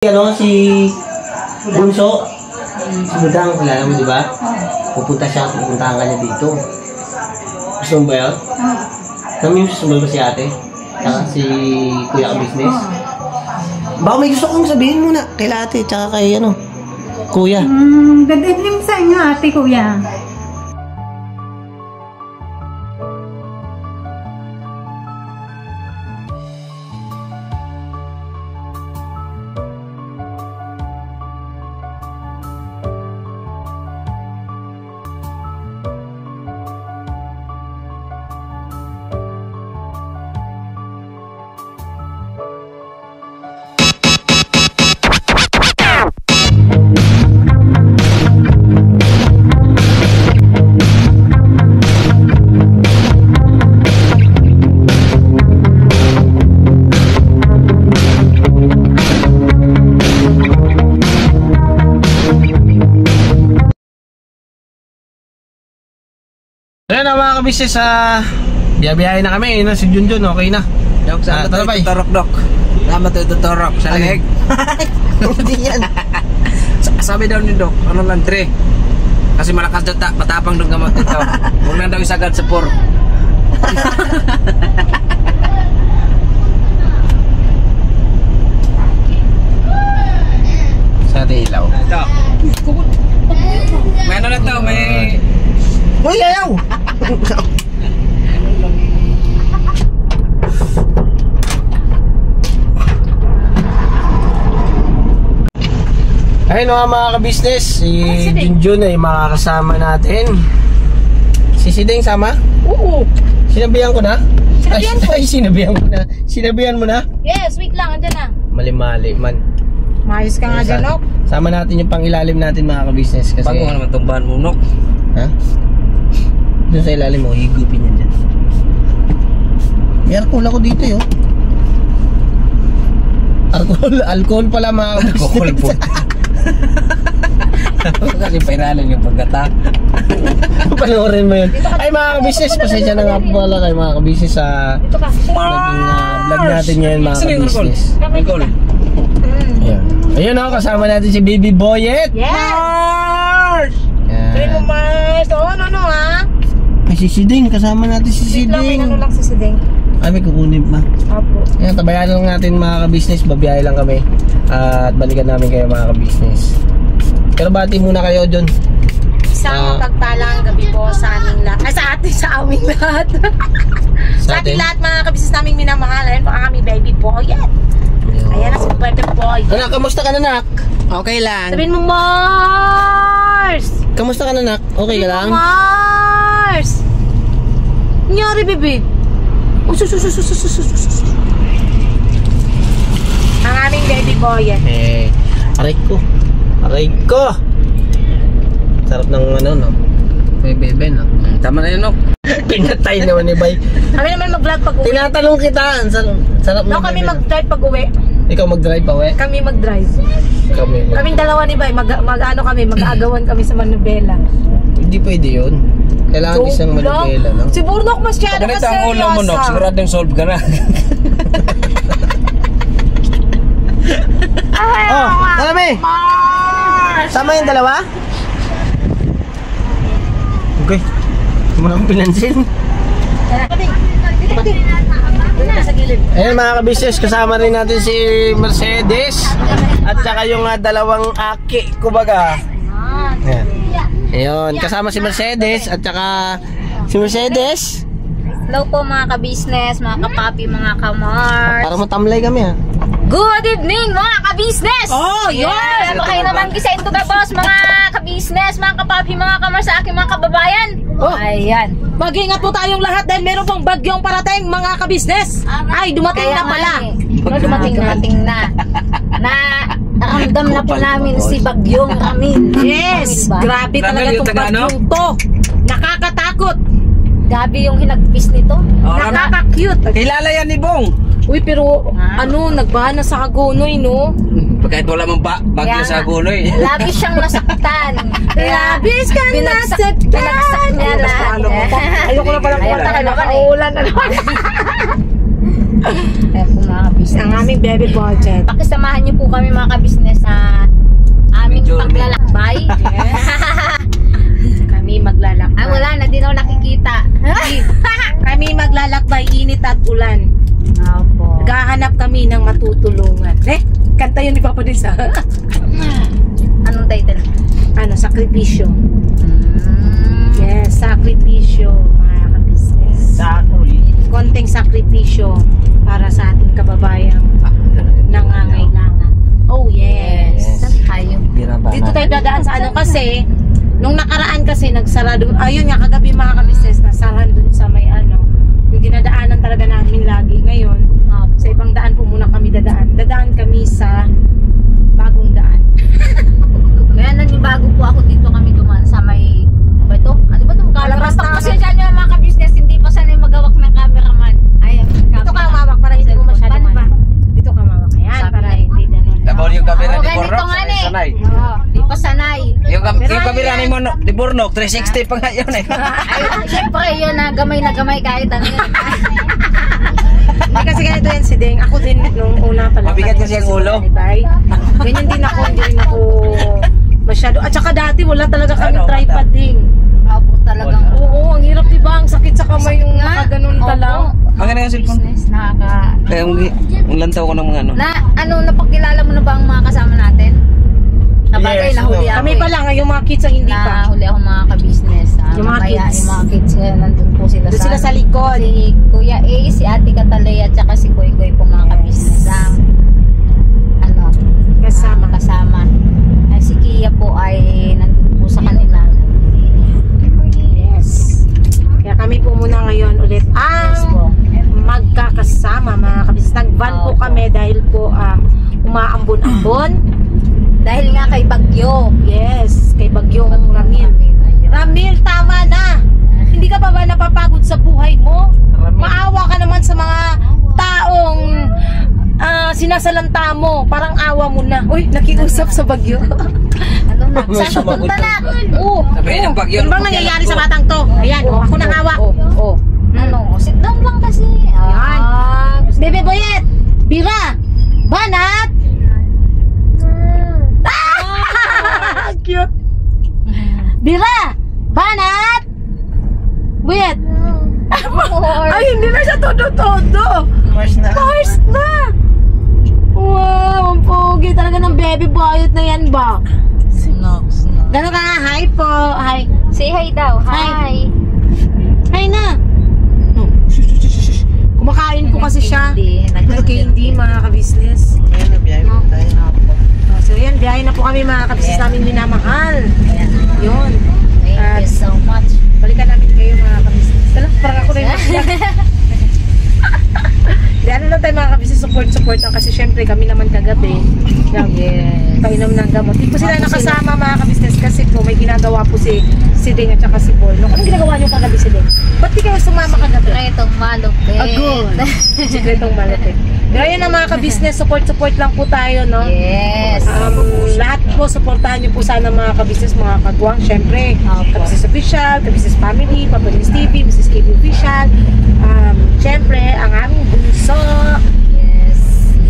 Ano, si Bunso, si Budang, kilala mo, di ba? Pupuntahan ka niya dito. Gusto mo ba yun? Namimiss mo ba si ate? Tsaka si Kuya ka business? Baka may gusto kong sabihin muna kay ate, tsaka kay ano, Kuya. Good evening sa inyo, ate, Kuya. Ayan na mga kabisnes, biyabiyahin na kami, si Junjun, okay na. Dok, saan ba ito tutorok, Dok? Saan ba ito tutorok? Sa leeg? Hindi yan. Sabi daw ni Dok, ano lang, 3. Kasi malakas daw, matapang doon gamot ito. Huwag na daw isagad sa 4. Sa ating ilaw. Dok, may ano na to, may... Uy, ayaw! Ayun mga kabisnes, si Junjun ay makakasama natin. Si Sideng sama? Oo. Sinabihan ko na? Sinabihan ko. Ay, sinabihan ko na. Sinabihan mo na? Yes, wait lang, andyan na. Mali-mali man. Mayos ka nga dyan, Nok. Sama natin yung pangilalim natin mga kabisnes. Kasi... Bago nga naman tumbahan mo, Nok. Ha? Doon sa ilalim mo, higupin yan dyan. May alcohol ako dito yun. Alcohol pala mga kabisnes. Alcohol po. Kasi pairalan yung pagkata. Panoorin mo yun. Ay mga kabisnes, pasensya na nga po pala kayo mga kabisnes sa naging vlog natin ngayon mga kabisnes. Nicole. Ayan. Ayun o, kasama natin si Baby Boyet. Yes! Train mo, Yan. Mars. Oo, ano, ha? Ay, si Sideng, kasama natin si Wait lang, may Sideng. ano lang si Sideng. Ay, may kukunin pa. Apo. Ayan, tabayan lang natin mga kabisnes, babiyahe lang kami. At balikan namin kayo mga kabisnes. Pero bati muna kayo dun. Isang pagpalang gabi po sa aming lahat. Ay, sa aming lahat. Sa ating lahat mga kabisnes naming minamahal. Ayan po ang aming Baby Boyet. Ayan na si Baby Boyet. Anak, kamusta ka na, nak? Okay lang. Sabihin mo, Mars! Kamusta ka na, nak? Okay ka lang? Mars! Nangyari, baby? Ang aming Baby Boyet. Aray ko. Aray ko. Sarap ng ano, no? May bebe, no? Tama na yun, Nok. Pinatay naman ni Bay. Kami naman mag-vlog pag-uwi. Tinatanong kita. Sarap ng No, kami bebe. mag-drive pag-uwi. Ikaw mag-drive pa, we? Kami mag-drive. Kaming dalawa ni Bay, mag-ano kami, mag-aagawan kami sa Manubela. Hindi pwede yun. Kailangan isang manubela, no? Si Burnok masyado ka Ganito ang ulo mo, Nok. Siguradong solve ka na. Oh, Talami! Sama yung dalawa? Okay. Hindi mo na akong pinansin. Sa gilid. Ayan mga kabisnes, kasama rin natin si Mercedes at saka yung dalawang aki, kumbaga. Ayan. Ayun, kasama si Mercedes at saka si Mercedes. Hello po mga ka-business, mga kapapi, mga kamars. Para matamlay kami, ha. Good evening mga ka-business! Oh, yun! Yeah, kayo naman kisa into the boss, mga ka-business, mga kapapi, mga kamars sa aking mga kababayan. Oh. Ayan. Mag-ingat po tayong lahat dahil meron pong bagyong parating mga kabisnes. Ay, dumating Kaya na pala. Dumating na. Naramdam na po namin si Bagyong Ramin. Yes! Diba? Grabe talaga Ramil yung itong Tagalog? bagyong to. Nakakatakot. Gabi yung hinagpis nito. Nakaka-cute. Kilala yan ni Bong. Uy, pero nagbahan na sa Hagonoy, no? Kahit wala mong bagyo Kaya sa nga, guloy. Labis siyang nasaktan. Labis ka nasaktan. Binagsak niya lahat. Ayoko na pala Ayun, kumanta ka naman eh. nakaulan. Kaya po mga ka-business. Ang aming baby budget. Pakisamahan niyo po kami mga ka-business sa aming Medyo paglalakbay. Yes. Kami maglalakbay. Ay, wala na, di na ako nakikita. Kami maglalakbay, init at ulan. Opo. Naghahanap kami ng matutulungan. Kanta yun ni Papa Dis, ha? Anong title? Ano, sakripisyo. Yes, sakripisyo, mga ka-business. Konting sakripisyo para sa ating kababayang nangangailangan. Oh, yes. Tayo. Dito tayo dadaan sa ano kasi, nung nakaraan kasi nagsara doon, ayun nga kagabi mga ka-business, nasarahan doon sa may ano, yung dinadaanan talaga namin lagi. Ngayon, sa ibang daan po muna kami dadaan. Dadaan kami sa bagong daan. Kaya nanibago po ako dito kami dumaan sa may ba ito? Ano ba itong kalabas? Kasi dyan yung mga ka-business, hindi pa sanay magawak ng cameraman. Ay, Dito ka mawak para hindi mo masyado Paano ba? Dito ka mawak. Ayan, para hindi ganun. Dabol yung kamera Oo, ni ganito Bornok. nga eh. Sanay. Oo, di pa sanay. Yung kamera ni Bornok, 360 pa nga yun eh. Ay, siyempre yun na gamay kahit ano yun. Hindi kasi ganito yan si Deng. Ako din nung una pala. Mabigat kasi ang ulo. Ganyan din ako, hindi rin ako masyado. At saka dati wala talaga kami Ano, tripod din. Opo, talagang. Oo, ang hirap diba? Ang sakit sa kamay yung nakaganon ka lang. Maganda yung cellphone. Business, Kaya yung lantaw ko ng mga ano. Napagkilala mo na ba ang mga kasama natin? Kapagay, Yes, nahuli ako. Kami pa lang, yung mga kids ang hindi pa. Nahuli ako mga ka-business. Yung mga Kaya kids. yung mga kids, nandun po sila Doon sila sa likod. Si Kuya A, si Ate Katalay, at saka si Koy Koy po mga ka-business. Ang kasama. Ay, si Kia po ay nandun po sa kanila. Yes. Kaya kami po muna ngayon ulit Yes po. magkakasama mga kabisnes. Nag-van po kami dahil po umaambon-ambon. Dahil nga kay Bagyo. Yes, kay Bagyong Ramil. Ramil, tama na! Hindi ka pa ba napapagod sa buhay mo? Maawa ka naman sa mga taong sinasalanta mo. Parang awa mo na. Uy, nakiusap sa Bagyo. Ano na? Saan pupunta na? Oo. Sabi ng Bagyo. Ano bang nangyayari sa batang to? Ayan, ako nang awa. Ano? Sit down lang kasi. Yan. Bebe Boyet! Bira! Banat! Cute! Bira! Banat! Boyet! Ay, hindi na siya todo-todo! Mars na. Mars na! Wow, ang pogi talaga ng baby Boyet na yan ba? Snox. Gano'n ka nga? Hi po! Hi! Say hi daw. Hi. Hi na! No. Shush. Kumakain po kasi siya. Pero kay hindi mga ka-business. So yan, biyahe na po kami mga ka-business namin minamahal. Yun. Thank you so much. Balikan namin kayo mga ka-business. Tala, parang ako rin. Di ano lang tayo mga ka-business, support lang kasi syempre kami naman kagabi. Yes. Painom ng gamot. Di po sila nakasama mga ka-business kasi po may ginagawa po si Ding at saka si Paul. No? Anong ginagawa niyo kagabi si Ding? Ba't di kayo sumama kagabi? Sikretong malupit. Agul. Sikretong malapit. Pero yun ang mga ka-business, support lang po tayo, no? Yes. Lahat po, supportahan niyo po sana mga ka-business, mga kagwang. Syempre, Opo. ka-business official, ka-business family, Papa Dennis TV, Mrs. KB official. Syempre, ang aming bunso, Yes.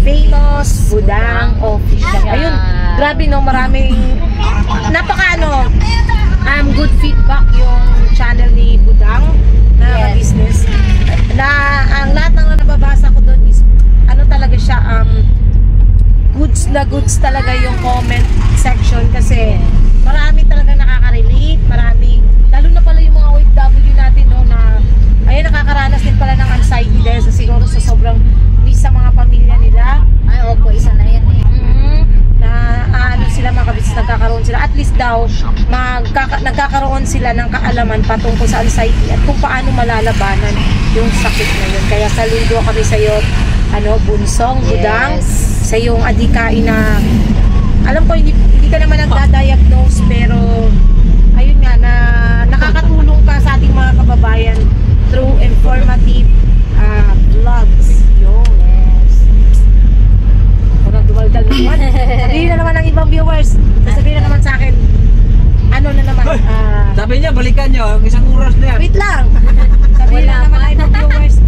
famous Budang official. Ayun, grabe no, maraming good feedback yung channel ni Budang na Yes. business. Na ang lahat ng nababasa ko doon is ano talaga siya, goods talaga yung comment section kasi marami talaga nakaka-relate, marami, lalo na pala yung mga OFW natin no, na ayun, nakakaranas din pala ng anxiety dahil siguro sa sobrang miss sa mga pamilya nila. Ay, opo, isa na yan eh. Na ano sila mga kabisnes, nagkakaroon sila at least daw nagkakaroon sila ng kaalaman patungkol sa anxiety at kung paano malalabanan yung sakit na yun. Kaya saludo kami sa iyo, Bunsong Budang, sa iyong adikain na alam ko hindi ka naman nagda-diagnose pero ayun nga na nakakatulong ka sa ating mga kababayan through informative vlogs. Yun. Parang dumaldal naman. Sabihin na naman ng ibang viewers. Sabihin na naman sa akin, ano na naman. Sabi niya, balikan niyo. Isang oras na yan. Wait lang. Sabihin na naman ng ibang viewers.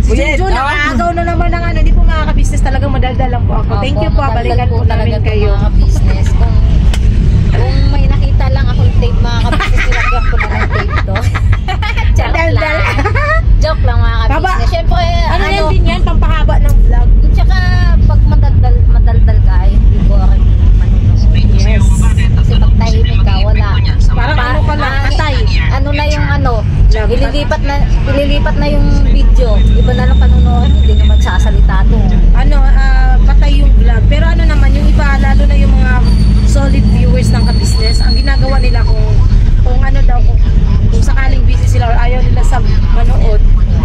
Si Junjun, nakagaw na naman ng ano, hindi po makaka-business, talagang madaldal lang po ako. Thank you po, balikan po namin kayo. Mga business. Kung may nakita lang akong tape, mga ka-business, nilagyan ko na ng tape to. Joke lang. Joke lang, mga ka-business. Siyempre, Ano yan din yan, pampahaba ng vlog. tsaka pag madaldal ka, hindi ko rin manunood. Yes. Kasi pag tahimik ka, wala. Parang ano ka lang, patay. Ano na yung ano, ililipat na yung video. Iba na lang panunood, hindi na magsasalita to. Ano, patay yung vlog. Pero ano naman, yung iba, lalo na yung mga solid viewers ng ka-business, ang ginagawa nila kung ano daw, kung sakaling busy sila or ayaw nila sa manood,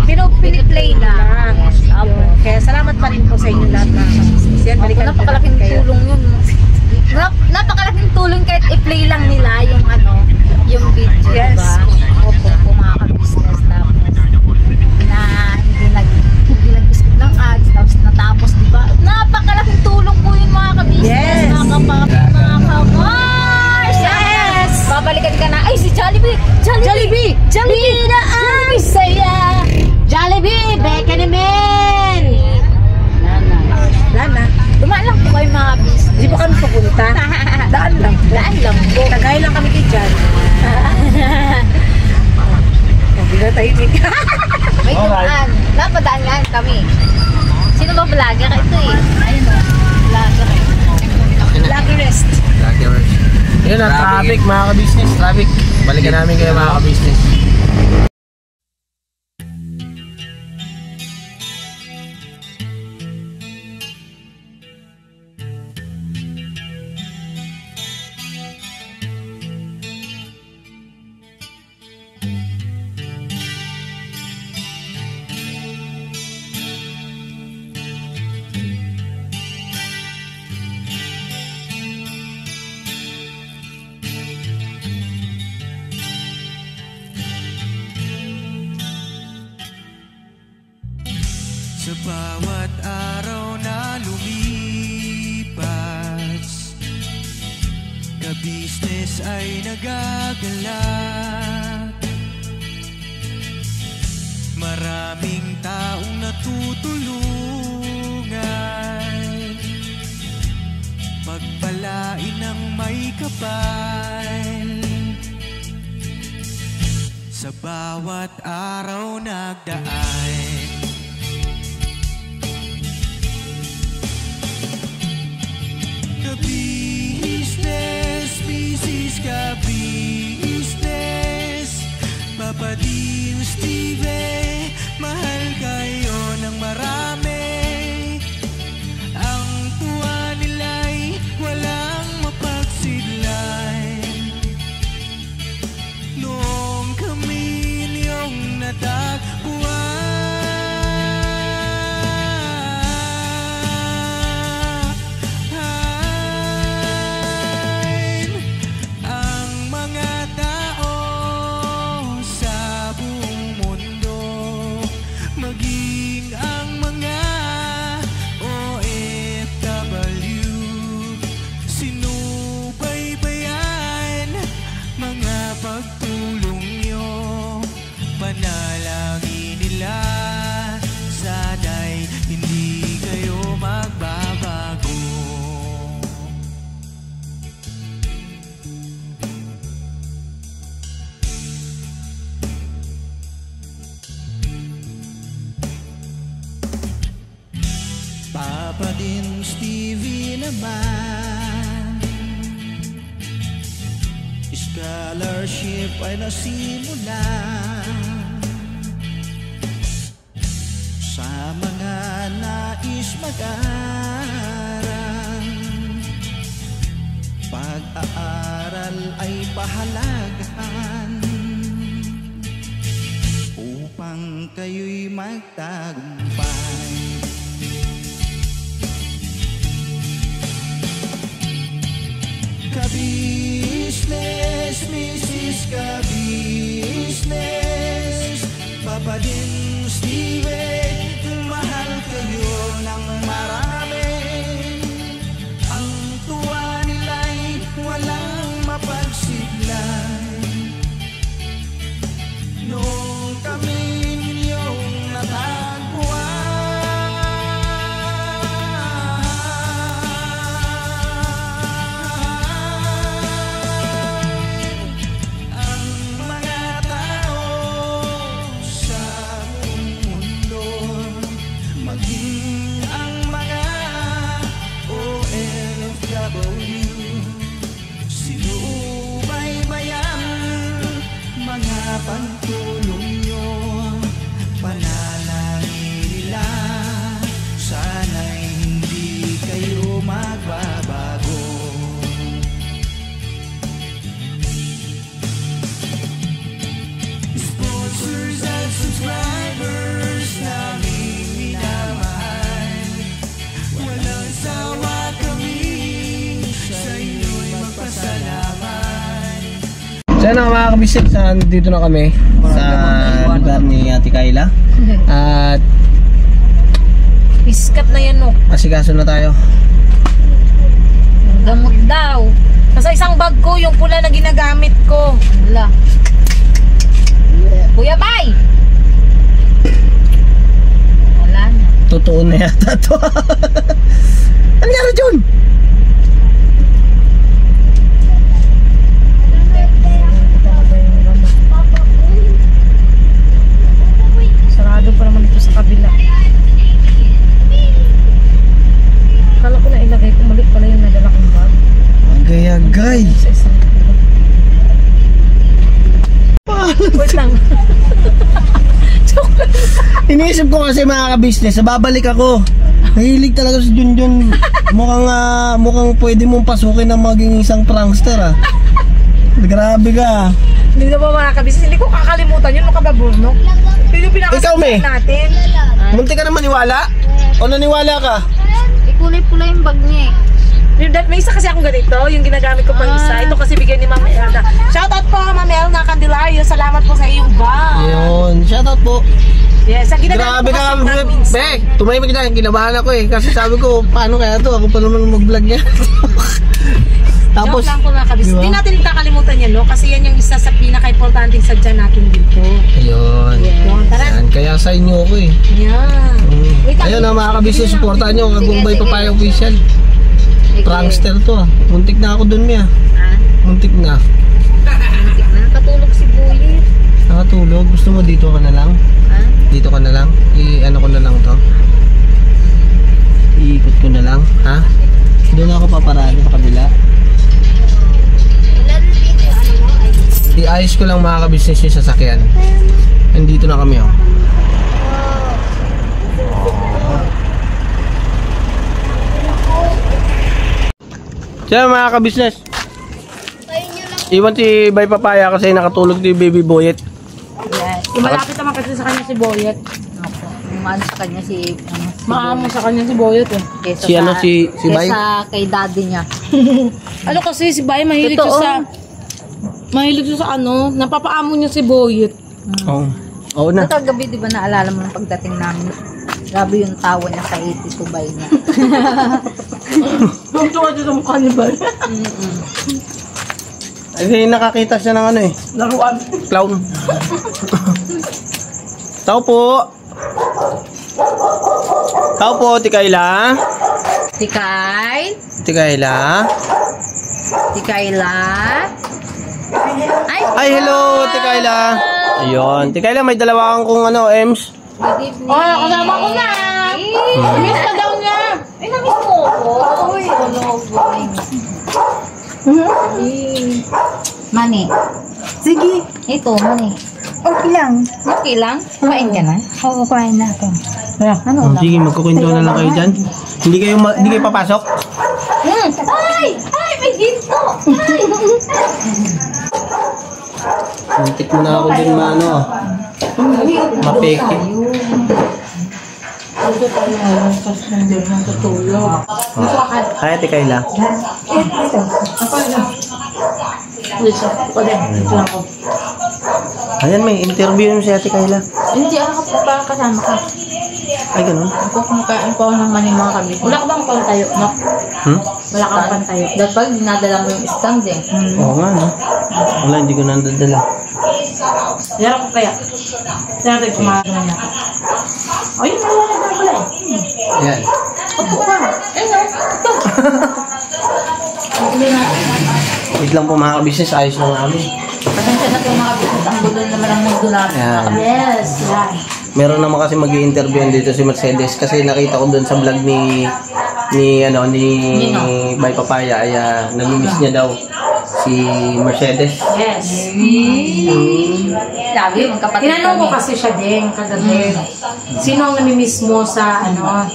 pero piniplay na. Yes, apo. Kaya salamat pa rin po sa inyo lahat mga ka-business. Yan, balikan po Napakalaking natin kayo. tulong yun. Napakalaking tulong kahit i-play lang nila yung ano, yung video, Yes. diba? Opo, po mga ka-business. Tapos, na hindi nag-skip ng ads, tapos natapos, diba? Napakalaking tulong po yun mga ka-business. Yes. Mga ka-Mars! Yes! Babalikan ka na. Ay, si Jollibee! Jollibee! Jollibee na ang saya! Jollibee! Beka naman! Lana. Dumaan lang po kayo mga business. Hindi po kami pupunta. Daan lang po. Daan lang po. Tagay lang kami kay Jan. Hindi na tahimik. May dumaan. Napadaan kami. Sino ba vlogger? Ito eh. Ayun o. Vlogger eh. Lucky rest. Yun na, traffic mga ka-business. Traffic. Balikan namin kayo mga ka-business. Sa bawat araw na lumipas, ka-business ay nagagalak. Maraming taong natutulungan, pagpalain ng may kapal. Sa bawat araw nagdaan, ka-business, business ka-business, Papa Dean, Steve, mahal kayo ng marami. Ang tuwa nila'y walang mapagsidlan. Noong kami niyong natagpuan, Papa din Stevie naman, scholarship ay nasimula sa mga nais mag-aral. Pag-aaral ay pahalagahan upang kayo'y magtagumpay. Ka-business, Mrs. Ka-business, Papa din Steve, mahal kayo ng marami. Ang tuwa nila'y walang mapagsidlan. Noong kami ninyong natagpuan, Ayan na mga kabisip, dito na kami sa lugar ni Ate Kayla. At Iskat na yan, no? asikaso na tayo. Gamot daw. Nasa isang bag ko, yung pula na ginagamit ko. Wala. Kuya Bay! Wala na. Totoo na yata to. Ano nangyari dyan? Sarado pa naman ito sa kabila. Kala ko na ilagay ko, mali pala yung nadala kong bag. Agay-agay. Sa isang wait lang. Joke lang. Iniisip ko kasi mga ka-business, babalik ako. Nahilig talaga si Junjun. Mukhang pwede mong pasukin na maging isang prankster ah. Grabe ka. Hindi na ba mga kabisnes? Hindi ko kakalimutan yun, makababunok. Yun yung Ikaw, May. pinakasabihin natin. Munti ka na maniwala? O naniwala ka? Ikulay-pula yung bag niya eh. May isa kasi akong ganito, yung ginagamit ko pang isa. Ito kasi bigyan ni Ma'am Elna. Shoutout po, Ma'am Elna Candelario. Salamat po sa iyong bag. Ayun, shoutout po. Yes, sa ginagamit Grabe ko ka, kasi pang minsan. Bek, tumahimik na, kinabahan ako eh. Kasi sabi ko, paano kaya to? Ako pa naman mag-vlog niya. Tapos, Joke lang po mga kabisnes. diba? Hindi natin kakalimutan yan, no? Kasi yan yung isa sa pinaka-importanting sadya natin dito. ayun. Yan, tara. Yan, kaya sa inyo ako eh. Yan. Wait lang. Ayun na mga kabisnes, supportahan nyo. Kagumbay Papaya Official. Prankster to ah. Muntik na ako dun, Mia. Ha? Muntik na. Nakatulog si Bulit. Nakatulog. Gusto mo dito ka na lang? Ha? Dito ka na lang? I-ano ko na lang to? Iikot ko na lang? Ha? Doon ako paparado sa kabila. I-ayos ko lang mga kabisnes yung sasakyan. Nandito na kami oh. Siya mga kabisnes. Iwan si Bay Papaya kasi nakatulog ni Baby Boyet. Yes. Malapit naman kasi sa kanya si Boyet. Opo. Yung ano sa kanya si... Maamo sa kanya si Boyet eh. Kesa Si ano, si Bay? Kesa kay daddy niya. Ano kasi si Bay mahilig Totoo. siya sa... Mahilig siya sa ano, napapaamo niya si Boyet. Oo. Oo na. Ito kagabi, di ba naalala mo nung pagdating namin? Grabe yung tawa niya sa 82 bay niya. Gusto ka dito sa mukha ni Bay. Ay, nakakita siya ng ano eh. Laruan. Clown. Tao po. Tao po, Tikayla. Tikay? Tikayla. Tikayla? Ay, hello, Tikayla. Ayun. Tikayla, may dalawa kang kung ano, Ems. Good evening. Oh, kasama ko na. Miss ka daw niya. Ay, namiss mo ako. Uy, Mani. Sige, Ito, Mani. okay lang. Okay lang? Kumain ka na? Oo, kumain na ako. Ano Sige, magkukwento na lang kayo dyan. Hindi kayo papasok? Ay! Ay, may ginto! Muntik mo na ako din maano. Mapeke. Kaya Tikayla. Ayan, may interview mo si Ate Kayla. Hindi ako parang kasama ka. Ay, ganun. Kumakain ko ng mani mga kami. Wala ka bang pantayo? No? Wala kang pantayo. Dapat dinadala mo yung stand eh. Oo nga, no? Wala, hindi ko nandadala. Yara ko kaya. Yara tayo kumain na niya. O yun, wala na pala eh. Ayan. Opo ka. Ayun, ito. Wait lang po mga kabisnes, ayos lang namin. Pasensya na po mga business. Ang gulo naman ang mundo namin. Ayan. Yes, yan. Meron naman kasi mag-i-interview dito si Mercedes kasi nakita ko doon sa vlog ni Bay Papaya ay nami-miss niya daw si Mercedes. Yes. Sabi, magkapatid Tinanong ko kami. kasi siya din kagabi. Sino ang namimiss mo sa ano?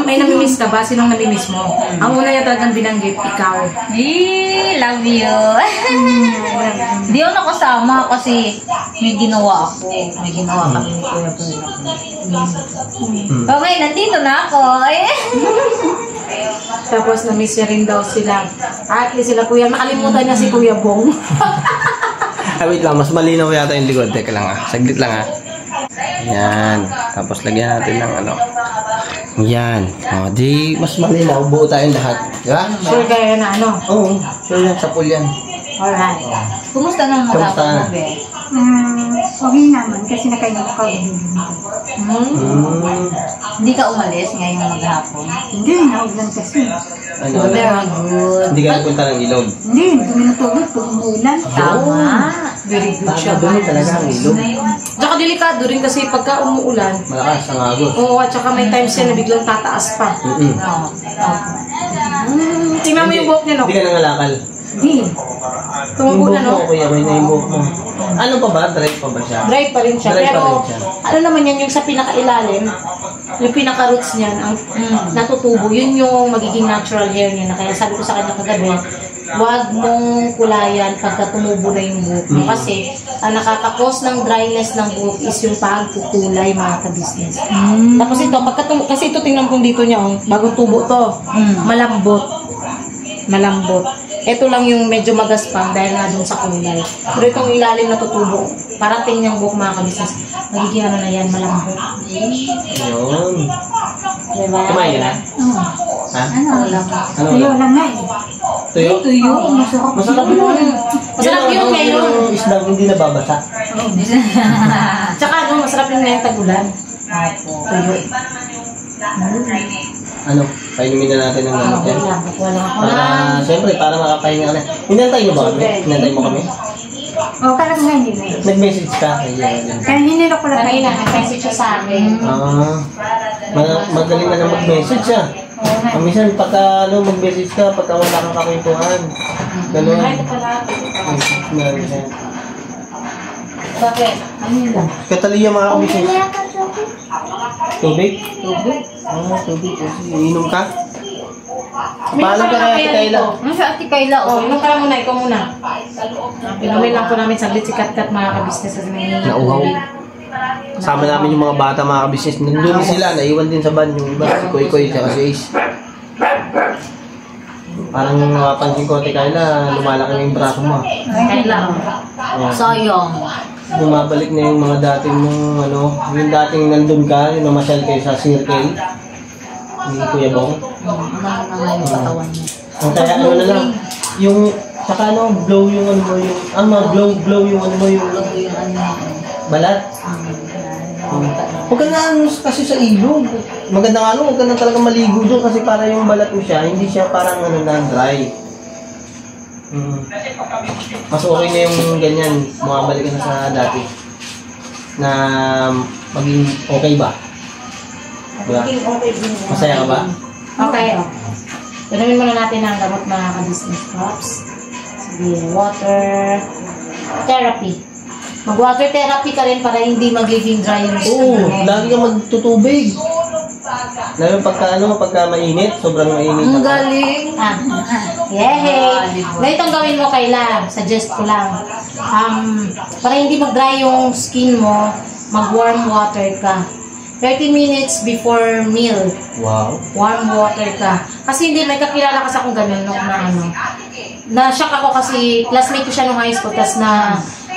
May namimiss ka ba? Sino ang namimiss mo? Ang una niya talagang binanggit, ikaw. Love you. Di ako nakasama kasi may ginawa ako. May ginawa kami ni Kuya Bula. Okay, nandito na ako. Tapos namiss niya rin daw sila. At least sila kuya, nakalimutan niya si Kuya Bong. Ay, wait lang. Mas malinaw yata yung likod. Teka lang saglit lang Yan. Tapos lagyan natin ng ano. Yan. O, di mas malinaw. Buo tayong lahat. Diba? Sure kayo na ano? Oo. Sure yan. Sa pool yan. Alright. Kumusta nang Kamusta maghapon na? mo, Be? Okay naman kasi nakainin ako Hindi ka umalis ngayong maghapon? Hindi, naulan kasi. Ano? Very good. Hindi ka nagpunta ng ilog. Hindi, dumi na tubig pag umuulan. Tama. Very good siya. Doon talaga ang ilog. Tsaka delikado rin kasi pagka umuulan. Malakas ang agos. Oo, at saka may times yan na biglang tataas pa. Tingnan mo yung buhok niya, no? Hindi ka nangalakal. Hindi. Tumubo na, no? Kuya, may na yung buhok mo. Ano pa ba? Dry pa ba siya? Dry pa rin siya. Dry pa Pero, rin siya. ano naman yan, yung sa pinakailalim, yung pinaka-roots niyan, ang natutubo, yun yung magiging natural hair niya. Kaya sabi ko sa kanya kagabi, huwag mong kulayan pagka tumubo na yung buhok mo. Kasi, ang nakakakos ng dryness ng buhok is yung pagkukulay, mga ka-business. Tapos ito, kasi ito tingnan ko dito niya, bagong tubo to. Malambot. Malambot. Ito lang yung medyo magaspang dahil nga dun sa kulay. Pero itong ilalim na tutubo, parating niyang buhok, mga ka-business, magiging ano na yan, malambot. Yun. Diba? Kumain na? Ha? Ano? Ano? Tuyo lang nga eh. Tuyo? Tuyo, masarap. Masarap yun. Masarap yun ngayon. Yung isdang hindi nababasa. Tsaka ano, masarap yun ngayon tagulan. Tuyo. Ano? Painumin na natin ng gamot yan. Wala ako na. Para, siyempre, para makapahinga ka na. Hinantay mo ba kami? Hinantay mo kami? O, karang nga hindi na eh. Nag-message ka? Ayan. Kaya hinilo ko lang Kanina, nag-message siya sa akin. Magaling na lang mag-message siya. Minsan, pagka mag-message ka, pagka wala kang kakwentuhan. Ganun. Ay, ito pala. Bakit? Ano yun lang? Kataliya mga kabisnes. Tubig? Tubig? Tubig. Iinom ka? Paalam ka kaya Ate Kayla. Ano sa Ate Kayla? Oh, inom ka lang muna, ikaw muna. Inumin lang po namin saglit si Kat-Kat, mga ka-business. Kasi may Nauhaw. Kasama namin yung mga bata, mga kabisnes. Nandun sila, naiwan din sa van yung iba. Si Koy-Koy, tsaka si Ace. Parang napansin ko, Ate Kayla, lumalaki na yung braso mo. Kayla. Sayang. Bumabalik na yung mga dating mong yung dating nandun ka, yung namasyal kayo sa circle. Ni Kuya Bong. Ano naman yung katawan niya? Ang kaya na lang, yung, saka blow yung blow yung yung balat. Huwag ka na kasi sa ilog. Maganda nga huwag ka na talaga maligo doon kasi para yung balat mo siya, hindi siya parang na dry. Mas okay na yung ganyan, bumabalik ka na sa dati. Na maging okay ba? Diba? Masaya ka ba? Okay, Inumin muna natin ang gamot, mga ka-business props. Sige, water therapy. Mag-water therapy ka rin para hindi magiging dry yung skin. Oo, lagi ka magtutubig. Lalo pagka mainit, sobrang mainit. Ang galing. Yay! Ganito ang gawin mo, Kayla. Suggest ko lang. Para hindi mag-dry yung skin mo, mag-warm water ka. 30 minutes before meal. Wow. Warm water ka. Kasi hindi, may kakilala kasi akong ganun nung na-shock ako kasi classmate ko siya nung high school, tapos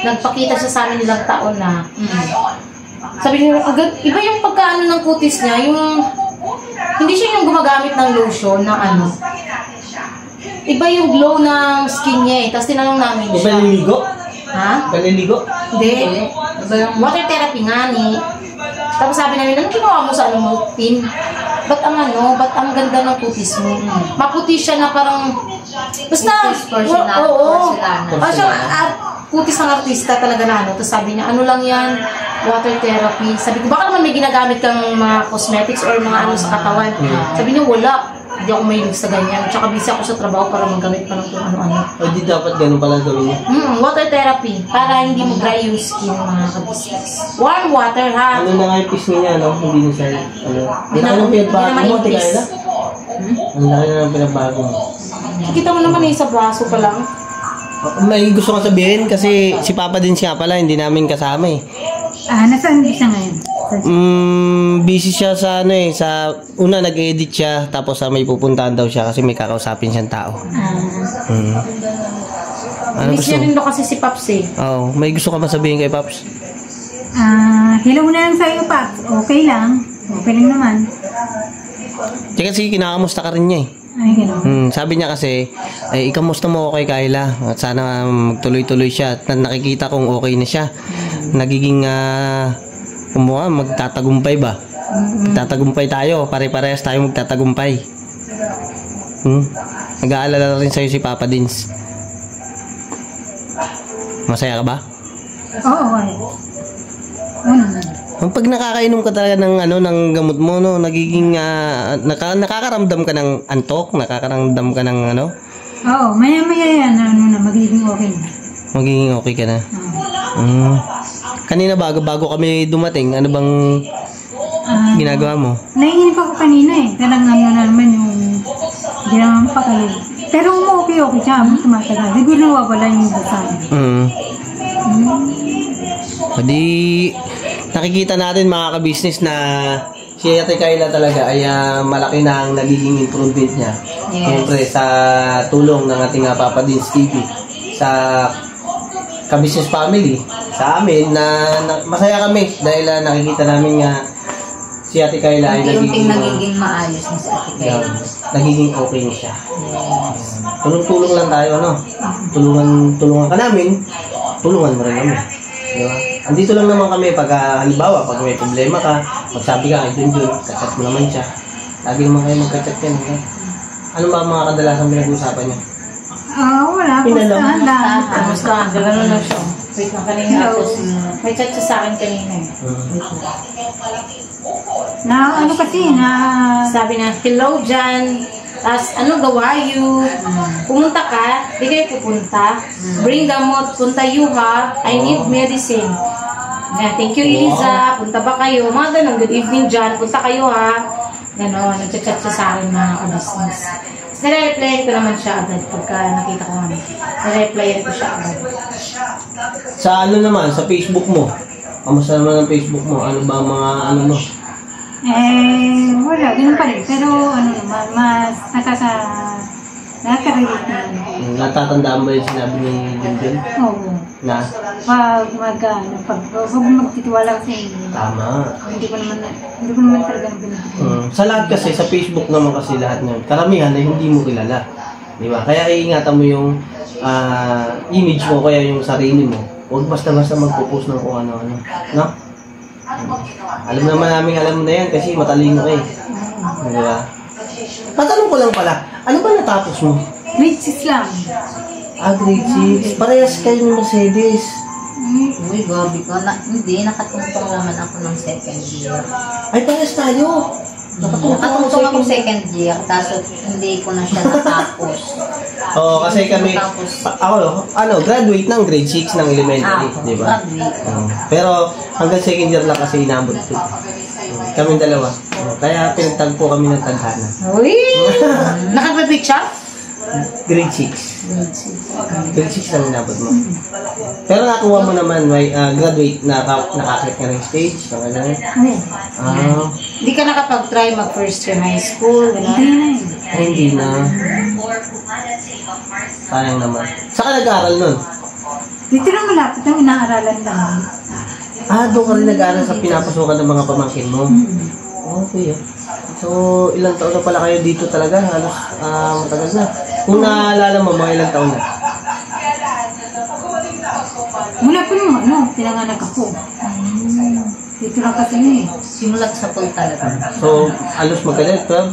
nagpakita siya sa amin ilang taon na. Sabi niya, agad, iba yung pagkaano ng kutis niya, yung, hindi siya yung gumagamit ng lotion na iba yung glow ng skin niya tapos tinanong namin Iba siya. nililigo? Ha? Naliligo? Hindi. Water therapy nga ni. Tapos sabi namin, ano ginawa mo sa mo, Tin? Ba't ang ganda ng kutis mo? Maputi siya na parang, basta, oo. Kutis ng artista talaga na Tapos sabi niya, ano lang yan? Water therapy. Sabi ko, baka naman may ginagamit kang mga cosmetics or mga sa katawan. Sabi niya, wala. Hindi ako mahilig sa ganyan. Tsaka busy ako sa trabaho para maggamit pa ng kung ano-ano. O di dapat ganun pala gawin niya? Water therapy. Para hindi mo dry yung skin, mga kabisnes. Warm water, ha? Ano na nga yung pisngi niya, Hindi na siya, Hindi na yung pinagbago mo, Ate Kayla? Ang laki na ng pinagbago mo. Kita mo naman sa braso pa lang. May gusto ko sabihin kasi si Papa din siya pala, hindi namin kasama Nasaan siya ngayon? Busy siya sa sa una nag-edit siya tapos may pupuntahan daw siya kasi may kakausapin siyang tao. Ano Miss gusto? niya rin daw kasi si Paps eh. Oo, may gusto ka masabihin kay Paps? Hello na lang sa'yo, Paps. Okay lang. Okay lang naman. Kasi kinakamusta ka rin niya eh. Ay, gano'n. Sabi niya kasi, ay ikamusta mo kay Kyla at sana magtuloy-tuloy siya at nakikita kong okay na siya. Nagiging kumuha, magtatagumpay ba? Magtatagumpay tayo, pare-parehas tayo magtatagumpay. Nag-aalala rin sa'yo si Papa Dins. Masaya ka ba? Oo, okay. Oo naman. Pag nakakainom ka talaga ng gamot mo, no, nagiging nakakaramdam ka ng antok, nakakaramdam ka ng Oo, maya-maya yan, magiging okay na. magiging okay ka na. Kanina bago kami dumating, ano bang ginagawa mo? Naiinip ako kanina eh. Talagang naman yung hindi naman pa kayo. Pero okay siya. Tumatagal. Siguro nawawala yung basahan. Di nakikita natin mga ka-business na si Ate Kyla talaga ay malaki na ang nagiging improvement niya. Siyempre sa tulong ng ating Papa Dins TV sa ka-business family, sa amin na masaya kami dahil nakikita namin nga si Ate Kyla ay nagiging maayos na si Ate Kyla. Nagiging okay na siya. Tulong-tulong lang tayo, tulungan ka namin, tulungan mo rin kami. Diba? Andito lang naman kami pag halimbawa, pag may problema ka, magsabi ka kay Junjun, kachat mo naman siya. Lagi naman kayo magkachat yan. Okay? Ano ba mga kadalasan pinag-uusapan niyo? Wala. Basta, gano'n lang siya. Wait lang kanina. May chat siya sa akin kanina eh. Sabi na, hello Jan. Tapos, gawa you? Pumunta ka, di kayo pupunta. Bring gamot, punta you ha. I need medicine. Thank you Eliza, punta ba kayo? Mga ganun, good evening Jan, punta kayo ha. Ganon, nag-chat siya sa akin mga ka-business. Nare-replyan ko naman siya agad pagka nakita ko naman. Nare-replyan ko siya agad. Sa naman, sa Facebook mo? Kamusta naman ang Facebook mo? Ano ba mga mo? Wala, ganun pa rin. Pero naman, mas nakaka-relate naman. Natatandaan mo yung sinabi ni Junjun? Oo. Na? Pag magtitiwala kasi Tama. hindi ko naman talaga binibigyan. Sa lahat kasi, sa Facebook naman kasi lahat ngayon, karamihan ay hindi mo kilala. Di ba? Kaya iingatan mo yung image mo, kaya yung sarili mo. Huwag basta-basta magpo-post ng kung ano-ano. No? Alam naman namin, alam mo na yan kasi matalino ka eh. Di ba? Patanong ko lang pala, ano ba natapos mo? Grade 6 lang. Grade 6. Parehas kayo ng Mercedes. Uy, gabi ko. Hindi, nakatungtong naman ako ng second year. Ay, parehas tayo. Nakatungtong ako second year, tapos hindi ko na siya natapos. Oo, kasi kami, ako, graduate ng grade 6 ng elementary, di ba? Pero hanggang second year lang kasi inabot ko. Kami dalawa. Kaya pinagtagpo kami ng tadhana. Uy! Nakagraduate siya? Grade 6. Grade 6 lang inabot mo. Pero nakuha mo naman, may graduate na nakakit ka ng stage. Hindi ka nakapag-try mag-first year high school? Hindi na. Sayang naman. Saan ka nag-aaral nun? Dito lang malapit ang inaaralan lang. Doon ka rin nag-aaral sa pinapasukan ng mga pamangkin mo? Okay. So, ilang taon na pala kayo dito talaga? Halos matagal na. Kung naalala mo, mga ilang taon na? Mula po nung pinanganak ako. Dito lang kasi eh. Simulat sa pool talaga. So, halos magalit. 40.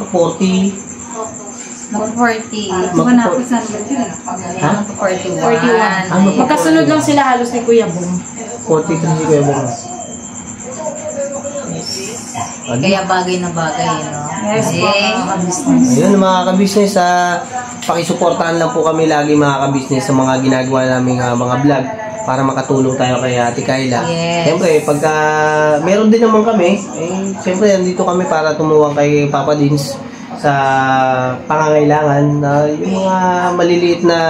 Mag-40. Bukan ako sa nagdala. Ha? 41. Magkasunod lang sila halos ni Kuya Bong. 43 si Kuya Bong. Kaya bagay na bagay, no? Yes, mga ka-business. Ayun mga ka-business, pakisuportahan lang po kami lagi mga ka-business sa mga ginagawa namin mga vlog para makatulong tayo kay Ate Kyla. Yes. Siyempre, pagka meron din naman kami, siyempre nandito kami para tumuwang kay Papa Dins sa pangangailangan. Yung mga maliliit na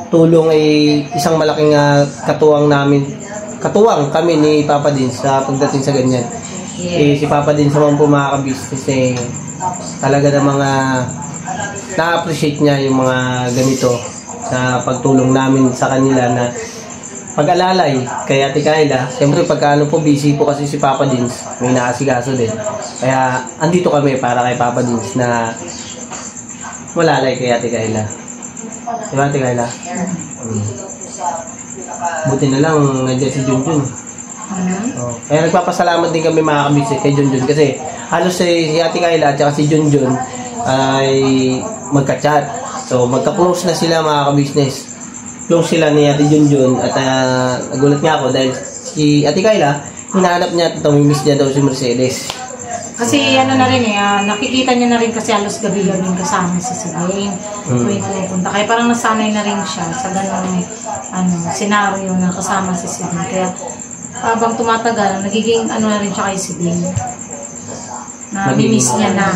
tulong ay isang malaking katuwang kami ni Papa Dins sa pagdating sa ganyan. Si Papa Dins naman po mga ka-business talaga na mga na-appreciate niya yung mga ganito sa pagtulong namin sa kanila na pag-alalay kay Ate Kayla. Siyempre pagka ano po, busy po kasi si Papa Dins, may naasikaso din. Kaya andito kami para kay Papa Dins na malalay kay Ate Kayla. Diba Ate Kayla? Buti na lang nandiyan si Junjun. Oh. Kaya nagpapasalamat din kami mga kabisnes kay Junjun kasi halos si Ate Kayla at saka si Junjun ay magka-chat. So magka-close na sila mga kabisnes. Close sila ni Ate Junjun at nagulat nga ako dahil si Ate Kayla hinahanap niya at miss niya daw si Mercedes. Kasi ano na rin nakikita niya na rin kasi halos gabi-gabi kasama si Siling. Tuwing pupunta. Kaya parang nasanay na rin siya sa ganung senaryo na kasama si Siling. Kaya habang tumatagal, nagiging na rin siya kay Siling. Nami-miss niya na.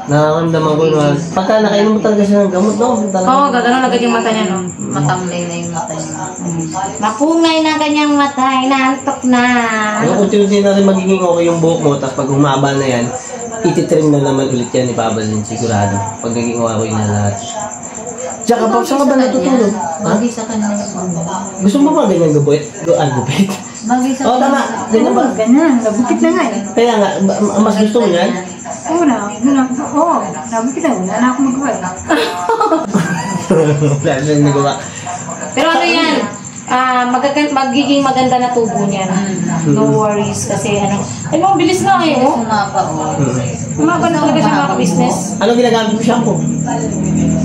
Nakakamdaman ko na pagka nakainom mo talaga siya ng gamot, no? Oo, gano'n agad yung mata niya, no? Matamlay na yung mata niya. Mapungay na kanyang mata, inaantok na. Pero unti-unti na rin magiging okay yung buhok mo, tapos pag humaba na yan, ititrim na naman ulit yan ni Papa din, sigurado. Pag naging okay na lahat. Tsaka pag saan ka ba natutulog? Bagay sa kanya yung Gusto mo ba ganyan gupit? Gupit? bagay sa Oo, tama. Ganyan ba? Ganyan, nabukit na nga eh. Kaya nga, mas gusto mo yan? Oo, nabukit na. Wala na ako magawa eh. Wala na nagawa. Pero ano yan, magiging maganda na tubo niya. No worries kasi ay mabilis na oh. sumapa o. Umaba na talaga siya mga business. Anong ginagamit mo shampoo?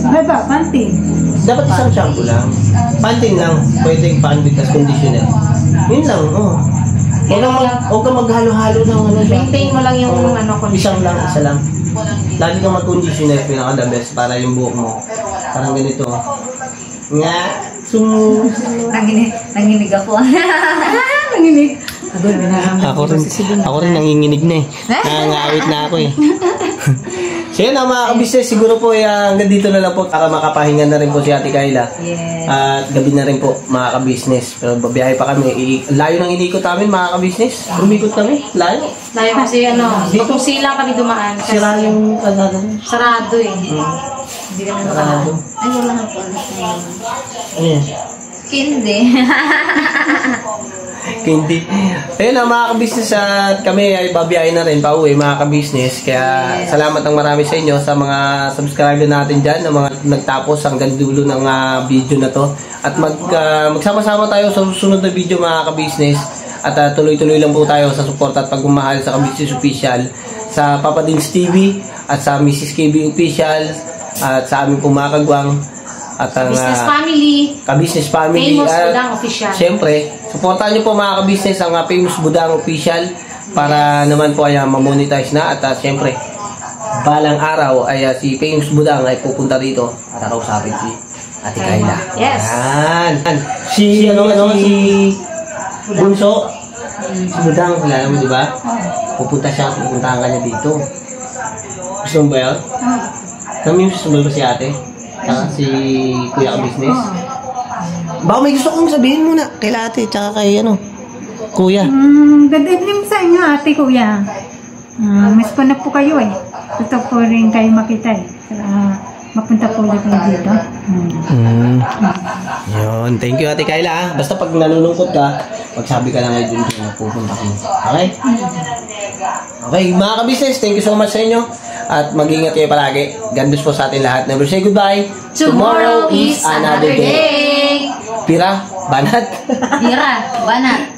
Ay ba, panty. Dapat isang shampoo lang. Panting lang. Pwedeng pandit as conditioner. Yun lang, oh. Huwag kang maghalo-halo ng Maintain mo lang yung Isang lang, isa lang. Lagi kang mag-conditioner, pinaka-the best para yung buhok mo. Parang ganito. Nga, Nanginig ako. nanginig. Ako rin nanginginig na eh. Nangangawit na ako eh. So yun mga kabisnes, siguro po hanggang dito na lang po para makapahinga na rin po si Ate Kayla. Yes. At gabi na rin po mga kabisnes. Pero babiyahe pa kami. Layo ng inikot namin mga kabisnes. Umikot kami. Layo. Layo kasi dito sila kami dumaan. Sira yung sarado eh. Hindi kami sarado. Ay, wala nga po. Ano yan? Hindi. Hindi. Ayun na mga kabisnes at kami ay babiyahin na rin pauwi mga kabisnes. Kaya salamat ng marami sa inyo sa mga subscriber natin dyan na mga nagtapos hanggang dulo ng video na to. At magsama-sama tayo sa susunod na video mga kabisnes. At tuloy-tuloy lang po tayo sa support at pagmamahal sa Kabisnes Official, sa Papa Dins TV at sa Mrs. KB Official at sa aming pumakagwang. At ang Kabisnes Family. Famous Budang Official. Siyempre, supportahan nyo po mga kabisnes ang Famous Budang Official para naman po ay ma-monetize na. At siyempre, balang araw ay si Famous Budang ay pupunta dito at kausapin si Ate Kayla. Yes. Yan. Si Bunso. Si Budang, kilala mo diba? Pupuntahan ka niya dito. Gusto mo ba yun? Namimiss mo ba si ate? Si Kuya Kabisnes. Baka may gusto kong sabihin muna kay ate tsaka kay Kuya. Good evening sa inyo ate Kuya. Miss ko na po kayo eh. Gusto po rin kayo makita eh. Mapunta po ulit dito. Yun. Thank you Ate Kayla. Basta pag nalulungkot ka, magsabi ka lang ay dun na pupunta ko. Okay? Okay, mga kabisnes, thank you so much sa inyo. At mag-ingat kayo palagi. God bless po sa atin lahat. Never say goodbye. Tomorrow is another day. Pira, banat. Dira, banat.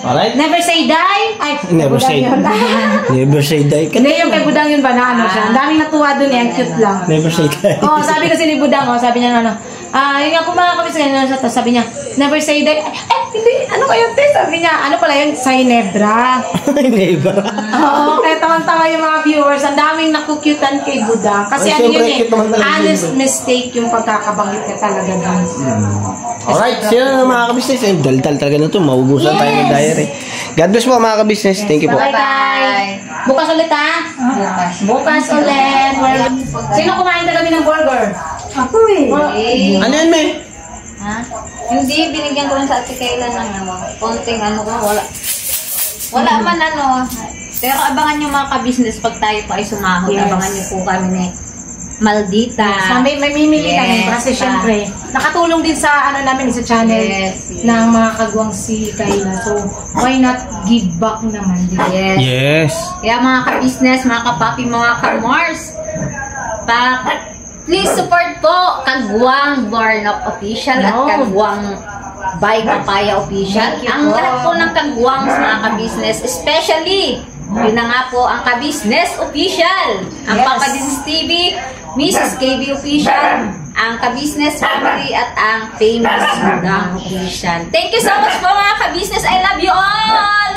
Alright? Never say die. Ay, Never say die. Never say die. Hindi, yung kay Budang yun ba na siya. Ang daming natuwa dun eh, ang cute lang. Never say die. Sabi kasi ni Budang, sabi niya yun nga po mga kabis, sabi niya, never say die. Hindi, ano kayo te? Sabi niya, ano pala yun? Sainebra. Sainebra. Oo, kaya tawang-tawa yung mga viewers. Ang daming nakukyutan kay Budang. Kasi honest mistake yung pagkakabanggit niya talaga dun. Alright, sila mga kabisnes. Dal-dal talaga na ito. Maubusan tayo ng diary. God bless po mga kabisnes. Thank you po. Bye-bye. Bukas ulit ha? Bukas ulit. Sino kumain na kami ng burger? Ako eh. Ano yan, May? Ha? Hindi, binigyan ko lang sa Ate Kayla ng konting wala. Wala man Pero abangan nyo mga kabisnes pag tayo pa ay sumahod. Yes. Abangan nyo po kami Maldita. May mimili namin Yes, kasi pa. syempre nakatulong din sa ano namin sa channel Yes. ng mga kagwang si Kayla. So why not give back naman din? Yes. Yes. Kaya mga ka-business, mga kapapi, mga ka-mars, please support po Kagwang Bornok Official at No. Kagwang by Papaya Official. Thank you Ang po. lahat po ng Kagwangs, mga ka-business, especially, yun na nga po ang ka-business official. Ang Yes. Papa Dins TV, Mrs. KB Official, ang ka-business family at ang famous Gang Official. Thank you so much po mga ka-business. I love you all!